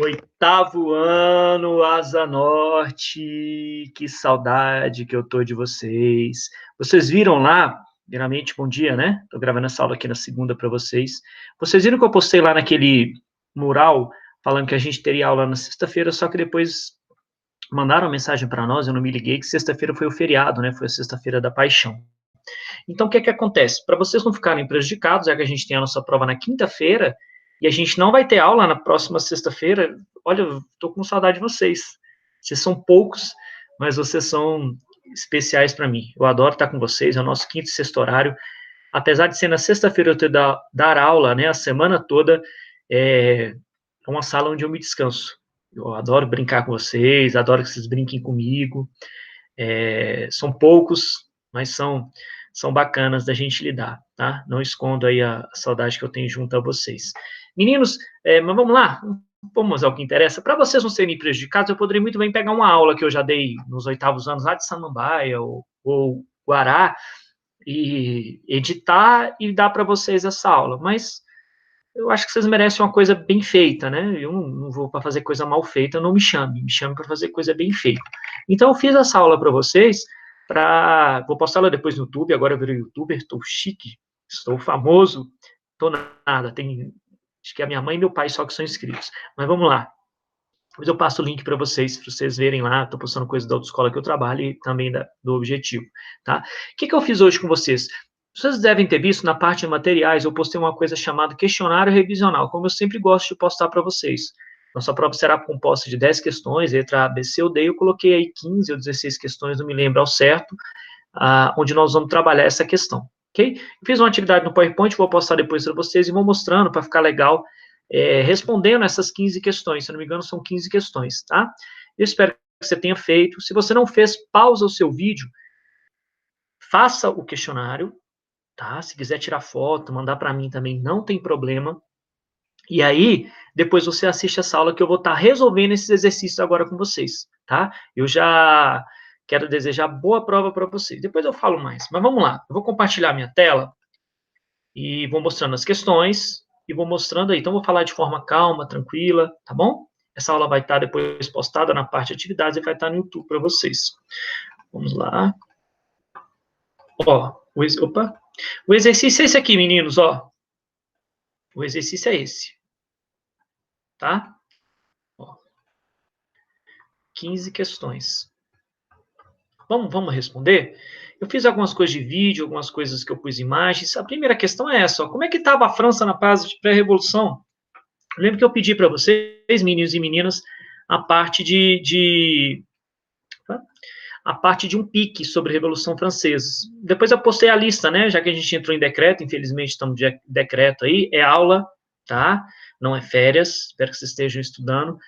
Oitavo ano, Asa Norte, que saudade que eu tô de vocês. Vocês viram lá, primeiramente, bom dia, né? Tô gravando essa aula aqui na segunda para vocês. Vocês viram que eu postei lá naquele mural, falando que a gente teria aula na sexta-feira, só que depois mandaram uma mensagem para nós, eu não me liguei, que sexta-feira foi o feriado, né? Foi a sexta-feira da Paixão. Então, o que é que acontece? Para vocês não ficarem prejudicados, já que a gente tem a nossa prova na quinta-feira, e a gente não vai ter aula na próxima sexta-feira, olha, eu tô com saudade de vocês. Vocês são poucos, mas vocês são especiais para mim. Eu adoro estar com vocês, é o nosso quinto e sexto horário. Apesar de ser na sexta-feira eu ter dar aula, né, a semana toda, é uma sala onde eu me descanso. Eu adoro brincar com vocês, adoro que vocês brinquem comigo. São poucos, mas são bacanas da gente lidar, tá? Não escondo aí a saudade que eu tenho junto a vocês. Meninos, mas vamos lá, vamos ao que interessa. Para vocês não serem prejudicados, eu poderia muito bem pegar uma aula que eu já dei nos oitavos anos lá de Samambaia ou Guará e editar e dar para vocês essa aula, mas eu acho que vocês merecem uma coisa bem feita, né? Eu não vou para fazer coisa mal feita, não me chame para fazer coisa bem feita. Então, eu fiz essa aula para vocês, vou postar ela depois no YouTube, agora eu virei youtuber, estou chique, estou famoso, estou nada, acho que a minha mãe e meu pai só que são inscritos. Mas vamos lá, depois eu passo o link para vocês verem lá, estou postando coisas da autoescola que eu trabalho e também do Objetivo, tá? O que eu fiz hoje com vocês? Vocês devem ter visto na parte de materiais, eu postei uma coisa chamada questionário revisional, como eu sempre gosto de postar para vocês. Nossa prova será composta de 10 questões, letra A, B, C ou D, eu coloquei aí 15 ou 16 questões, não me lembro ao certo, onde nós vamos trabalhar essa questão, ok? Fiz uma atividade no PowerPoint, vou postar depois para vocês e vou mostrando para ficar legal, respondendo essas 15 questões, se não me engano são 15 questões, tá? Eu espero que você tenha feito. Se você não fez, pausa o seu vídeo, faça o questionário, tá? Se quiser tirar foto, mandar para mim também, não tem problema. E aí, depois você assiste essa aula que eu vou estar resolvendo esses exercícios agora com vocês, tá? Eu já quero desejar boa prova para vocês. Depois eu falo mais, mas vamos lá. Eu vou compartilhar minha tela e vou mostrando as questões e vou mostrando aí. Então, vou falar de forma calma, tranquila, tá bom? Essa aula vai estar depois postada na parte de atividades e vai estar no YouTube para vocês. Vamos lá. Ó, opa. O exercício é esse aqui, meninos, ó. O exercício é esse, tá? Ó, 15 questões. Vamos responder? Eu fiz algumas coisas de vídeo, algumas coisas que eu pus imagens. A primeira questão é essa, ó. Como é que estava a França na fase de pré-revolução? Lembro que eu pedi para vocês, meninos e meninas, a parte a parte de um pique sobre a Revolução Francesa. Depois eu postei a lista, né? Já que a gente entrou em decreto, infelizmente estamos de decreto aí, é aula, tá? Não é férias, espero que vocês estejam estudando.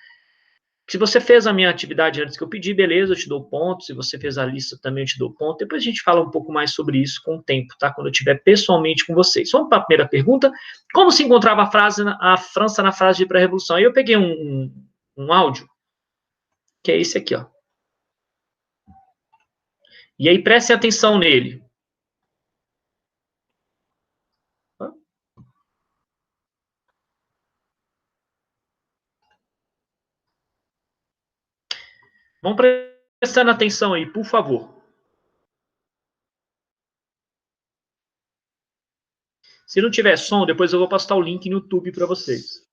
Se você fez a minha atividade antes que eu pedi, beleza, eu te dou ponto. Se você fez a lista, também eu te dou ponto. Depois a gente fala um pouco mais sobre isso com o tempo, tá? Quando eu estiver pessoalmente com vocês. Vamos para a primeira pergunta. Como se encontrava a França na fase de pré-revolução? Aí eu peguei um áudio, que é esse aqui, ó. E aí preste atenção nele. Vamos prestando atenção aí, por favor. Se não tiver som, depois eu vou postar o link no YouTube para vocês.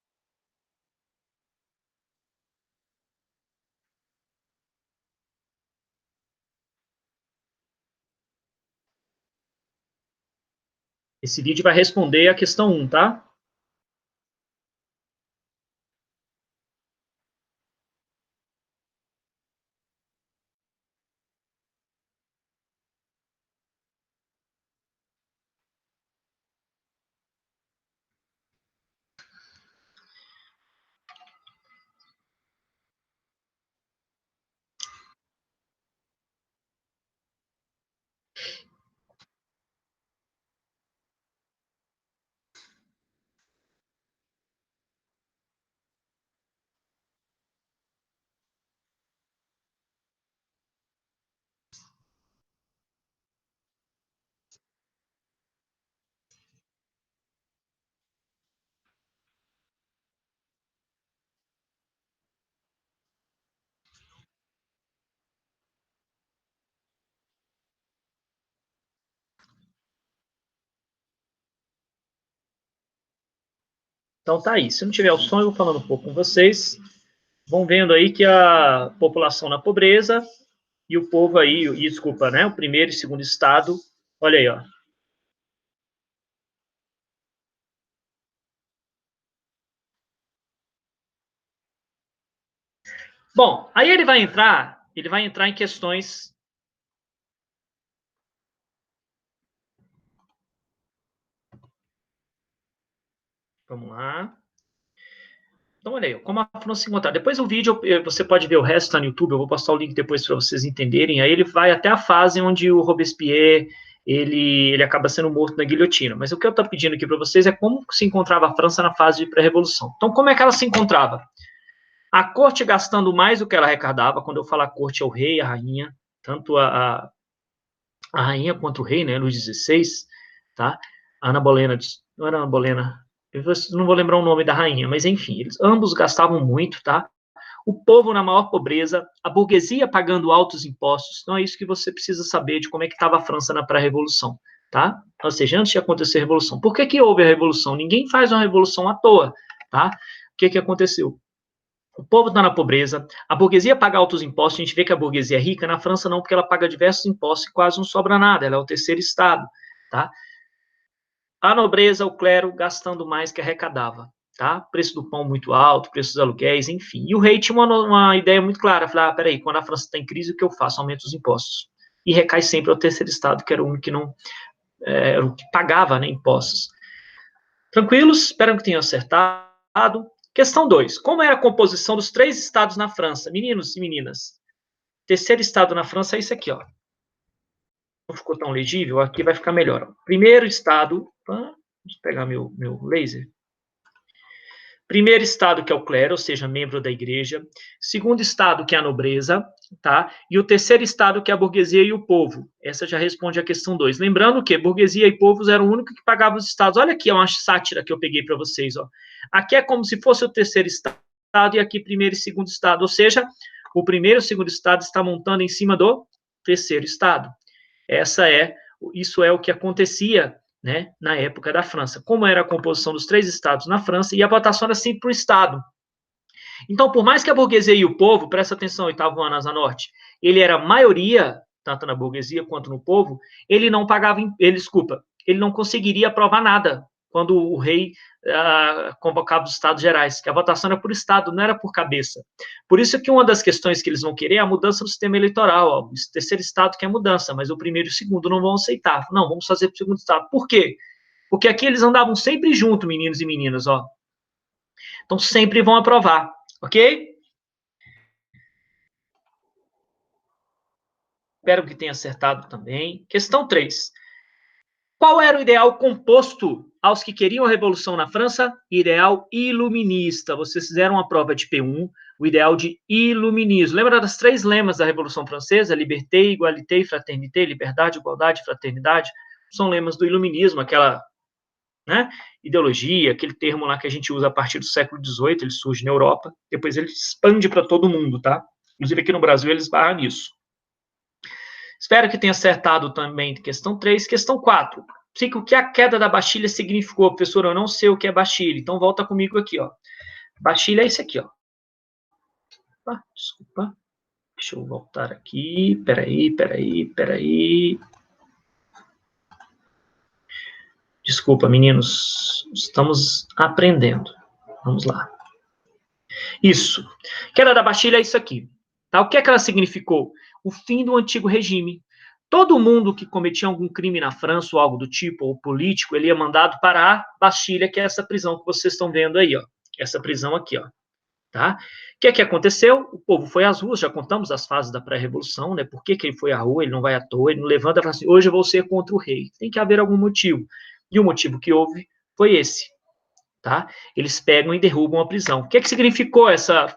Esse vídeo vai responder a questão 1, tá? Então tá aí. Se não tiver o som, eu vou falando um pouco com vocês. Vão vendo aí que a população na pobreza e o povo aí, e desculpa, né? O primeiro e segundo estado. Olha aí, ó. Bom, aí ele vai entrar em questões. Vamos lá. Então, olha aí, como a França se encontrar. Depois o vídeo, você pode ver o resto tá no YouTube, eu vou postar o link depois para vocês entenderem. Aí ele vai até a fase onde o Robespierre, ele acaba sendo morto na guilhotina. Mas o que eu estou pedindo aqui para vocês é como se encontrava a França na fase de pré-revolução. Então, como é que ela se encontrava? A corte gastando mais do que ela arrecadava, quando eu falo a corte é o rei, a rainha, tanto a rainha quanto o rei, né, Luís XVI, tá? A Ana Bolena, não era Ana Bolena, eu não vou lembrar o nome da rainha, mas enfim, eles ambos gastavam muito, tá? O povo na maior pobreza, a burguesia pagando altos impostos. Então é isso que você precisa saber de como é que estava a França na pré-revolução, tá? Ou seja, antes de acontecer a revolução. Por que que houve a revolução? Ninguém faz uma revolução à toa, tá? O que que aconteceu? O povo está na pobreza, a burguesia paga altos impostos, a gente vê que a burguesia é rica, na França não, porque ela paga diversos impostos e quase não sobra nada, ela é o terceiro estado, tá? A nobreza, o clero, gastando mais que arrecadava, tá? Preço do pão muito alto, preço dos aluguéis, enfim. E o rei tinha uma ideia muito clara, falar, peraí, quando a França está em crise, o que eu faço? Aumento os impostos. E recai sempre ao terceiro estado, que era o único que não, era o que pagava, né, impostos. Tranquilos? Espero que tenham acertado. Questão 2. Como era a composição dos três estados na França? Meninos e meninas. Terceiro estado na França é isso aqui, ó. Não ficou tão legível? Aqui vai ficar melhor. Primeiro estado. Deixa eu pegar meu laser. Primeiro estado, que é o clero, ou seja, membro da igreja. Segundo estado, que é a nobreza, tá? E o terceiro estado, que é a burguesia e o povo. Essa já responde a questão 2. Lembrando que burguesia e povos eram o único que pagavam os estados. Olha aqui, é uma sátira que eu peguei para vocês, ó. Aqui é como se fosse o terceiro estado e aqui primeiro e segundo estado. Ou seja, o primeiro e o segundo estado está montando em cima do terceiro estado. Isso é o que acontecia, né, na época da França. Como era a composição dos três estados na França, e a votação era sempre para o estado. Então, por mais que a burguesia e o povo, presta atenção, oitavo ano, Asa Norte, ele era maioria, tanto na burguesia quanto no povo, ele não pagava, ele não conseguiria aprovar nada quando o rei convocava os estados gerais, que a votação era por estado, não era por cabeça. Por isso que uma das questões que eles vão querer é a mudança do sistema eleitoral. Ó, o terceiro estado quer mudança, mas o primeiro e o segundo não vão aceitar. Não, vamos fazer para o segundo estado. Por quê? Porque aqui eles andavam sempre junto, meninos e meninas, ó. Então sempre vão aprovar, ok? Espero que tenha acertado também. Questão 3. Qual era o ideal composto aos que queriam a revolução na França? Ideal iluminista. Vocês fizeram a prova de P1, o ideal de iluminismo. Lembra das 3 lemas da Revolução Francesa? Liberté, igualité, fraternité, liberdade, igualdade, fraternidade. São lemas do iluminismo, aquela, né, ideologia, aquele termo lá que a gente usa a partir do século XVIII, ele surge na Europa, depois ele expande para todo mundo, tá? Inclusive aqui no Brasil eles barram nisso. Espero que tenha acertado também questão 3. Questão 4. O que a queda da Bastilha significou? Professor, eu não sei o que é Bastilha. Então, volta comigo aqui, ó. Bastilha é isso aqui, ó. Desculpa. Deixa eu voltar aqui. Peraí. Desculpa, meninos. Estamos aprendendo. Vamos lá. Isso. Queda da Bastilha é isso aqui. Tá? O que é que ela significou? O fim do antigo regime. Todo mundo que cometia algum crime na França ou algo do tipo, ou político, ele ia mandado para a Bastilha, que é essa prisão que vocês estão vendo aí, ó. Essa prisão aqui, ó. Tá? O que é que aconteceu? O povo foi às ruas, já contamos as fases da pré-revolução, né? Por que que ele foi à rua? Ele não vai à toa, ele não levanta e fala assim, hoje eu vou ser contra o rei. Tem que haver algum motivo. E o motivo que houve foi esse, tá? Eles pegam e derrubam a prisão. O que é que significou essa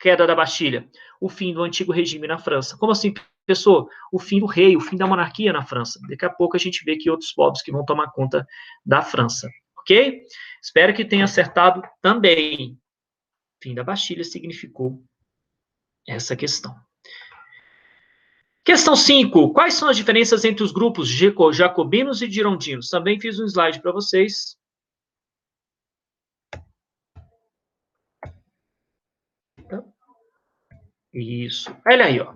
queda da Bastilha? O fim do antigo regime na França. Como assim, pessoa? O fim do rei, o fim da monarquia na França. Daqui a pouco a gente vê que outros povos que vão tomar conta da França. Ok? Espero que tenha acertado também. O fim da Bastilha significou essa questão. Questão 5. Quais são as diferenças entre os grupos jacobinos e girondinos? Também fiz um slide para vocês. Isso. Olha aí, ó.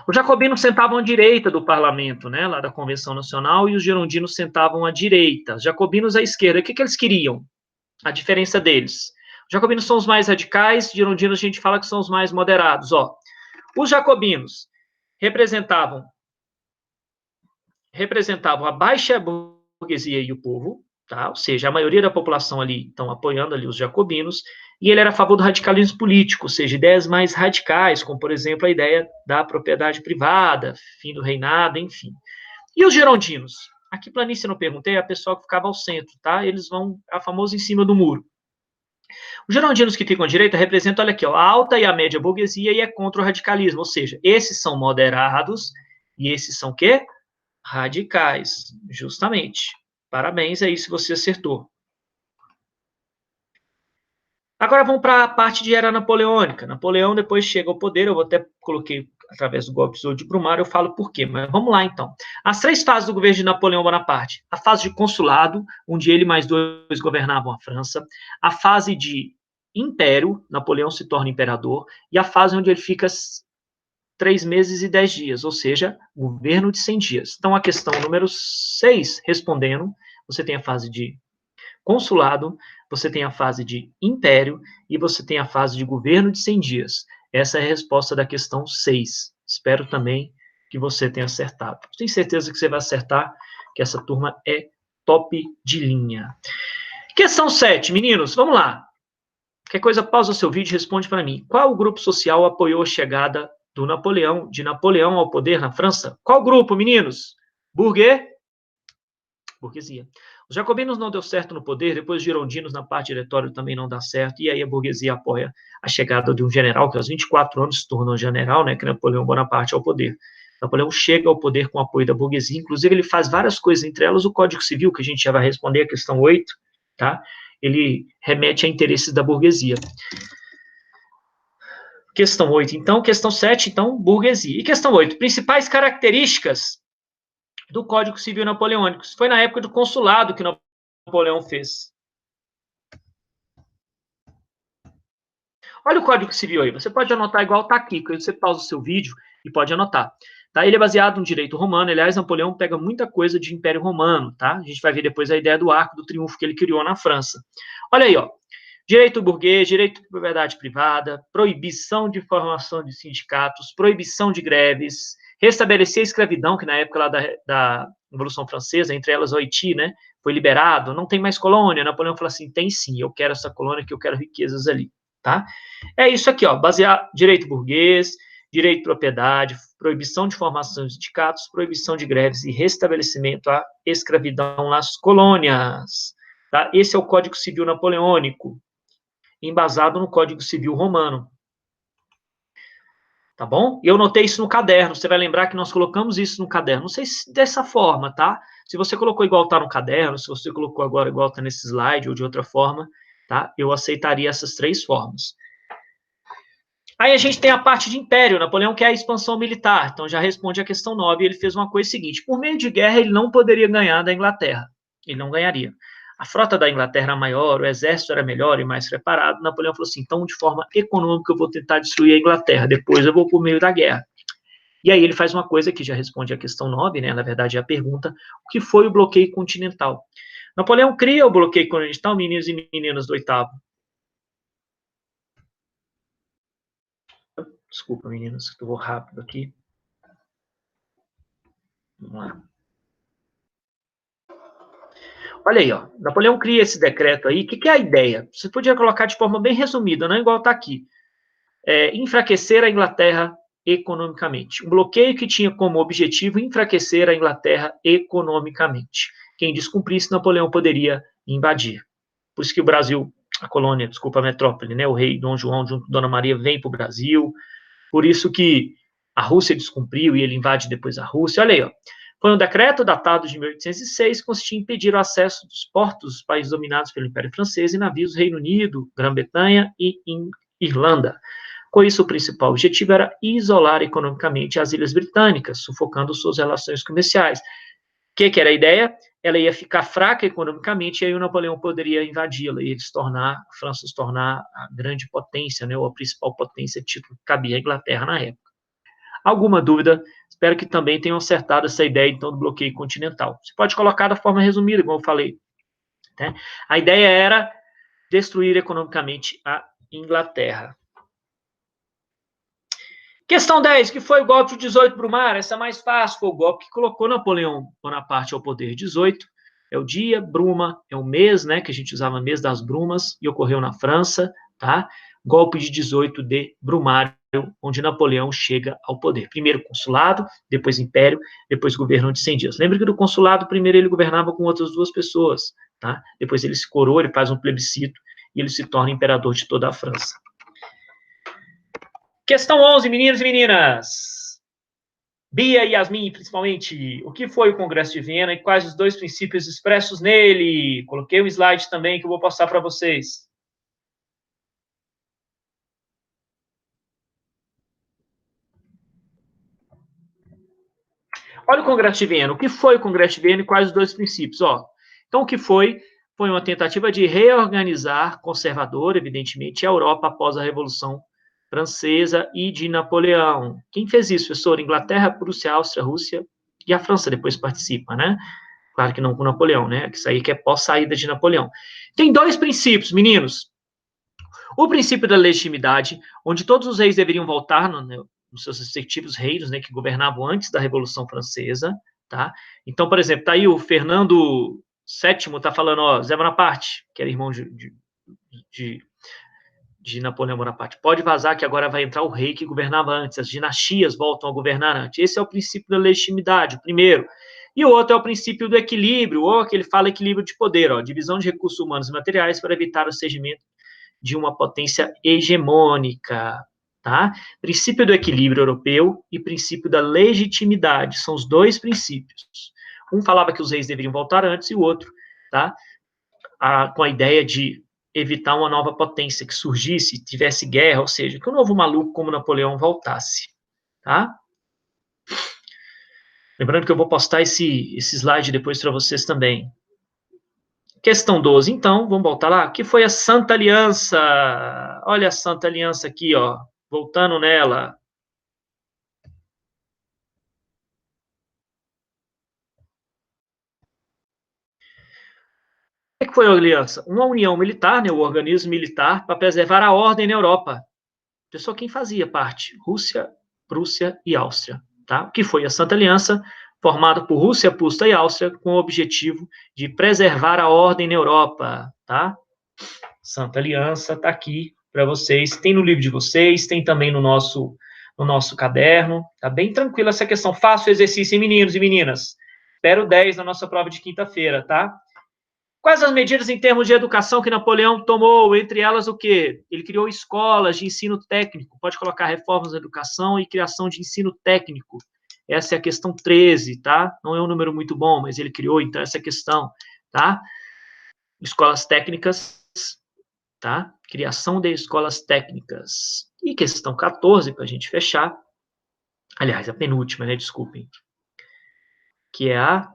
Os jacobinos sentavam à direita do parlamento, né, lá da Convenção Nacional, e os girondinos sentavam à direita. Os jacobinos à esquerda. O que eles queriam? A diferença deles. Os jacobinos são os mais radicais, os girondinos a gente fala que são os mais moderados. Ó. Os jacobinos representavam a baixa burguesia e o povo, tá? Ou seja, a maioria da população ali estão apoiando ali os jacobinos, e ele era a favor do radicalismo político, ou seja, ideias mais radicais, como, por exemplo, a ideia da propriedade privada, fim do reinado, enfim. E os girondinos? Aqui, planície, eu não perguntei, é a pessoa que ficava ao centro, tá? Eles vão, a famosa em cima do muro. Os girondinos que ficam à direita representam, olha aqui, ó, a alta e a média burguesia e é contra o radicalismo, ou seja, esses são moderados e esses são o quê? Radicais, justamente. Parabéns aí se você acertou. Agora vamos para a parte de era napoleônica. Napoleão depois chega ao poder, eu até coloquei através do golpe de Brumário, eu falo por quê, mas vamos lá então. As 3 fases do governo de Napoleão Bonaparte. A fase de consulado, onde ele mais 2 governavam a França. A fase de império, Napoleão se torna imperador. E a fase onde ele fica 3 meses e 10 dias, ou seja, governo de 100 dias. Então, a questão número 6, respondendo, você tem a fase de consulado, você tem a fase de império e você tem a fase de governo de 100 dias. Essa é a resposta da questão 6. Espero também que você tenha acertado. Tenho certeza que você vai acertar, que essa turma é top de linha. Questão 7, meninos, vamos lá. Qualquer coisa, pausa o seu vídeo e responde para mim. Qual grupo social apoiou a chegada de Napoleão ao poder na França? Qual grupo, meninos? Burguesia. Os jacobinos não deu certo no poder, depois os girondinos na parte diretória também não dá certo, e aí a burguesia apoia a chegada de um general, que aos 24 anos se tornou general, né, que é Napoleão Bonaparte ao poder. Napoleão chega ao poder com o apoio da burguesia, inclusive ele faz várias coisas, entre elas o Código Civil, que a gente já vai responder a questão 8, tá? Ele remete a interesses da burguesia. Questão 8, então. Questão 7, então, burguesia. E questão 8, principais características do Código Civil Napoleônico. Isso foi na época do consulado que Napoleão fez. Olha o Código Civil aí. Você pode anotar igual está aqui, quando você pausa o seu vídeo e pode anotar. Tá? Ele é baseado no direito romano. Aliás, Napoleão pega muita coisa de Império Romano. Tá? A gente vai ver depois a ideia do Arco do Triunfo que ele criou na França. Olha aí, ó. Direito burguês, direito de propriedade privada, proibição de formação de sindicatos, proibição de greves, restabelecer a escravidão, que na época lá da Revolução Francesa, entre elas o Haiti, né, foi liberado, não tem mais colônia. Napoleão falou assim, tem sim, eu quero essa colônia, que eu quero riquezas ali, tá? É isso aqui, ó, basear direito burguês, direito de propriedade, proibição de formação de sindicatos, proibição de greves e restabelecimento à escravidão nas colônias, tá? Esse é o Código Civil Napoleônico, embasado no Código Civil Romano. Tá bom? Eu notei isso no caderno, você vai lembrar que nós colocamos isso no caderno. Não sei se dessa forma, tá? Se você colocou igual tá no caderno, se você colocou agora igual tá nesse slide ou de outra forma, tá? Eu aceitaria essas 3 formas. Aí a gente tem a parte de império. Napoleão quer a expansão militar, então já responde a questão 9. Ele fez uma coisa seguinte: por meio de guerra, ele não poderia ganhar da Inglaterra. Ele não ganharia. A frota da Inglaterra era maior, o exército era melhor e mais preparado. Napoleão falou assim: então, de forma econômica, eu vou tentar destruir a Inglaterra, depois eu vou por meio da guerra. E aí ele faz uma coisa que já responde a questão 9, né? Na verdade, é a pergunta: o que foi o bloqueio continental? Napoleão cria o bloqueio continental, meninos e meninas do 8º. Desculpa, meninas, que eu vou rápido aqui. Vamos lá. Olha aí, ó. Napoleão cria esse decreto aí. O que é a ideia? Você podia colocar de forma bem resumida, não igual está aqui. Enfraquecer a Inglaterra economicamente. Um bloqueio que tinha como objetivo enfraquecer a Inglaterra economicamente. Quem descumprisse, Napoleão poderia invadir. Por isso que o Brasil, a colônia, desculpa, a metrópole, né? O rei Dom João junto com Dona Maria vem para o Brasil. Por isso que a Rússia descumpriu e ele invade depois a Rússia. Olha aí, ó. Foi um decreto datado de 1806 que consistia em impedir o acesso dos portos dos países dominados pelo Império Francês e navios do Reino Unido, Grã-Bretanha e Irlanda. Com isso, o principal objetivo era isolar economicamente as Ilhas Britânicas, sufocando suas relações comerciais. que era a ideia? Ela ia ficar fraca economicamente, e aí o Napoleão poderia invadi-la, e a França se tornar a grande potência, né, ou a principal potência, título que cabia à Inglaterra na época. Alguma dúvida? Espero que também tenham acertado essa ideia, então, do bloqueio continental. Você pode colocar da forma resumida, como eu falei. Né? A ideia era destruir economicamente a Inglaterra. Questão 10, que foi o golpe de 18 Brumário? Essa é mais fácil, foi o golpe que colocou Napoleão Bonaparte ao poder. 18 é o dia, Bruma é o mês, né, que a gente usava mês das Brumas, e ocorreu na França, tá? Golpe de 18 de Brumário, onde Napoleão chega ao poder. Primeiro consulado, depois império, depois governo de 100 dias. Lembra que do consulado, primeiro ele governava com outras duas pessoas, tá? Depois ele se coroa, ele faz um plebiscito, e ele se torna imperador de toda a França. Questão 11, meninos e meninas. Bia e Yasmin, principalmente. O que foi o Congresso de Viena e quais os dois princípios expressos nele? Coloquei um slide também que eu vou passar para vocês. Olha o Congresso de Viena. O que foi o Congresso de Viena e quais os dois princípios? Ó, então, o que foi? Foi uma tentativa de reorganizar conservador, evidentemente, a Europa após a Revolução Francesa e de Napoleão. Quem fez isso, professor? Inglaterra, Prússia, Áustria, Rússia e a França depois participa, né? Claro que não com Napoleão, né? Isso aí que é pós-saída de Napoleão. Tem dois princípios, meninos. O princípio da legitimidade, onde todos os reis deveriam voltar nos seus respectivos reinos, né, que governavam antes da Revolução Francesa, tá? Então, por exemplo, tá aí o Fernando VII, tá falando, ó, Zé Bonaparte, que era irmão de Napoleão Bonaparte, pode vazar que agora vai entrar o rei que governava antes, as dinastias voltam a governar antes. Esse é o princípio da legitimidade, o primeiro. E o outro é o princípio do equilíbrio, ou que ele fala equilíbrio de poder, ó, divisão de recursos humanos e materiais para evitar o surgimento de uma potência hegemônica, tá? Princípio do equilíbrio europeu e princípio da legitimidade, são os dois princípios. Um falava que os reis deveriam voltar antes e o outro, tá? Com a ideia de evitar uma nova potência que surgisse, tivesse guerra, ou seja, que um novo maluco como Napoleão voltasse, tá? Lembrando que eu vou postar esse slide depois para vocês também. Questão 12, então, vamos voltar lá. O que foi a Santa Aliança? Olha a Santa Aliança aqui, ó. Voltando nela. O que foi a aliança? Uma união militar, né, o organismo militar, para preservar a ordem na Europa. Pessoal, quem fazia parte? Rússia, Prússia e Áustria. Tá? O que foi a Santa Aliança? Formada por Rússia, Prússia e Áustria, com o objetivo de preservar a ordem na Europa. Tá? Santa Aliança está aqui para vocês. Tem no livro de vocês, tem também no nosso caderno. Tá bem tranquila essa questão. Faça o exercício, hein, meninos e meninas. Espero 10 na nossa prova de quinta-feira, tá? Quais as medidas em termos de educação que Napoleão tomou? Entre elas, o quê? Ele criou escolas de ensino técnico. Pode colocar reformas na educação e criação de ensino técnico. Essa é a questão 13, tá? Não é um número muito bom, mas ele criou, então, essa questão, tá? Escolas técnicas, tá? Criação de escolas técnicas. E questão 14, para a gente fechar. Aliás, a penúltima, né? Desculpem. Que é a...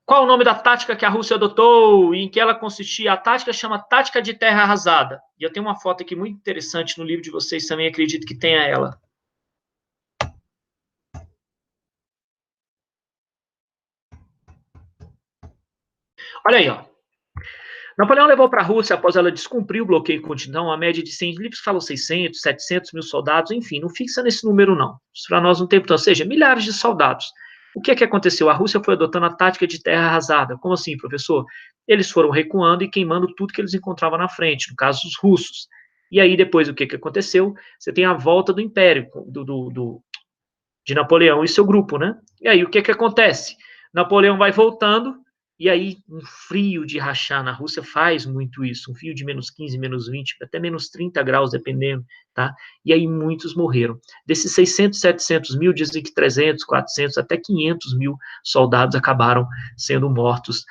Qual o nome da tática que a Rússia adotou e em que ela consistia? A tática chama tática de terra arrasada. E eu tenho uma foto aqui muito interessante no livro de vocês também, acredito que tenha ela. Olha aí, ó. Napoleão levou para a Rússia, após ela descumprir o bloqueio continental, uma média de 100, livros falam 600, 700 mil soldados, enfim, não fixa nesse número não. Isso para nós não tem, ou seja, milhares de soldados. O que é que aconteceu? A Rússia foi adotando a tática de terra arrasada. Como assim, professor? Eles foram recuando e queimando tudo que eles encontravam na frente, no caso, os russos. E aí, depois, o que que aconteceu? Você tem a volta do império, de Napoleão e seu grupo, né? E aí, o que que acontece? Napoleão vai voltando, e aí um frio de rachar na Rússia faz muito isso, um frio de menos 15, menos 20, até menos 30 graus, dependendo, tá? E aí muitos morreram. Desses 600, 700 mil, dizem que 300, 400, até 500 mil soldados acabaram sendo mortos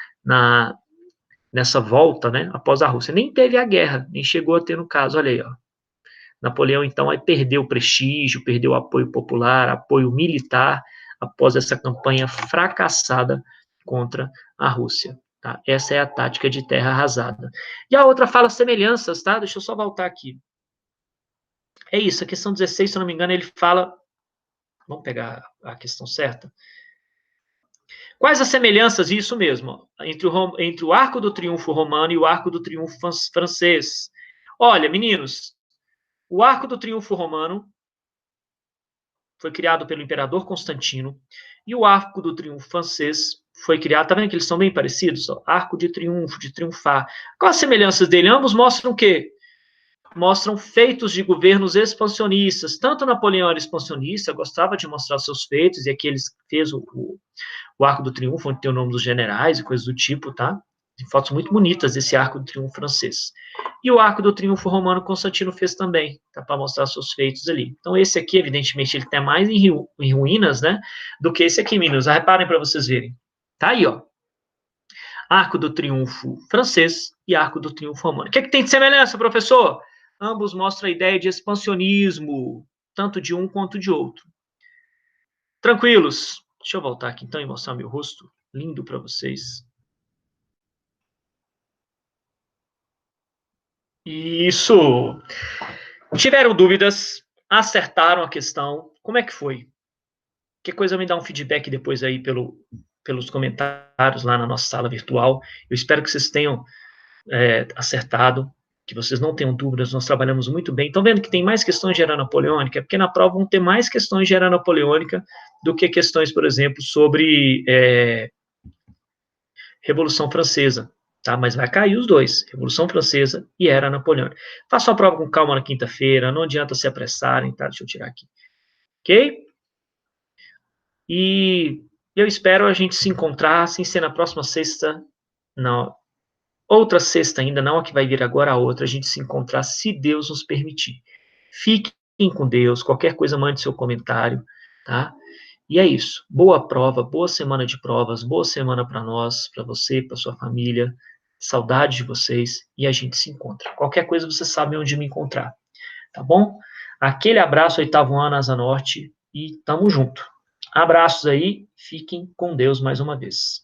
nessa volta, né, após a Rússia. Nem teve a guerra, nem chegou a ter no caso, olha aí, ó. Napoleão, então, aí perdeu prestígio, perdeu apoio popular, apoio militar, após essa campanha fracassada contra a Rússia. Tá? Essa é a tática de terra arrasada. E a outra fala semelhanças, tá? Deixa eu só voltar aqui. É isso, a questão 16, se eu não me engano, ele fala... Vamos pegar a questão certa? Quais as semelhanças, isso mesmo, entre o Arco do Triunfo romano e o Arco do Triunfo francês? Olha, meninos, o Arco do Triunfo romano foi criado pelo imperador Constantino e o Arco do Triunfo francês foi criado, tá vendo que eles são bem parecidos? Ó, Arco de triunfo, de triunfar. Quais as semelhanças dele? Ambos mostram o quê? Mostram feitos de governos expansionistas. Tanto Napoleão era expansionista, gostava de mostrar seus feitos, e aqui ele fez o Arco do Triunfo, onde tem o nome dos generais e coisas do tipo, tá? Tem fotos muito bonitas desse Arco do Triunfo francês. E o Arco do Triunfo romano, Constantino fez também, tá? Para mostrar seus feitos ali. Então, esse aqui, evidentemente, ele tem mais em ruínas, né? Do que esse aqui, meninos. Reparem para vocês verem. Tá aí, ó. Arco do Triunfo francês e Arco do Triunfo romano. O que é que tem de semelhança, professor? Ambos mostram a ideia de expansionismo, tanto de um quanto de outro. Tranquilos. Deixa eu voltar aqui então e mostrar meu rosto lindo para vocês. Isso. Tiveram dúvidas, acertaram a questão. Como é que foi? Que coisa, me dá um feedback depois aí pelos comentários lá na nossa sala virtual. Eu espero que vocês tenham acertado, que vocês não tenham dúvidas, nós trabalhamos muito bem. Estão vendo que tem mais questões de era napoleônica? É porque na prova vão ter mais questões de era napoleônica do que questões, por exemplo, sobre Revolução Francesa. Tá? Mas vai cair os dois, Revolução Francesa e Era Napoleônica. Façam a prova com calma na quinta-feira, não adianta se apressarem, tá? Deixa eu tirar aqui. Ok? E eu espero a gente se encontrar, sem ser na próxima sexta, na outra sexta ainda, não a que vai vir agora, a outra, a gente se encontrar, se Deus nos permitir. Fiquem com Deus, qualquer coisa mande seu comentário, tá? E é isso. Boa prova, boa semana de provas, boa semana para nós, para você, para sua família. Saudade de vocês e a gente se encontra. Qualquer coisa você sabe onde me encontrar, tá bom? Aquele abraço, oitavo ano, Asa Norte, e tamo junto. Abraços aí, fiquem com Deus mais uma vez.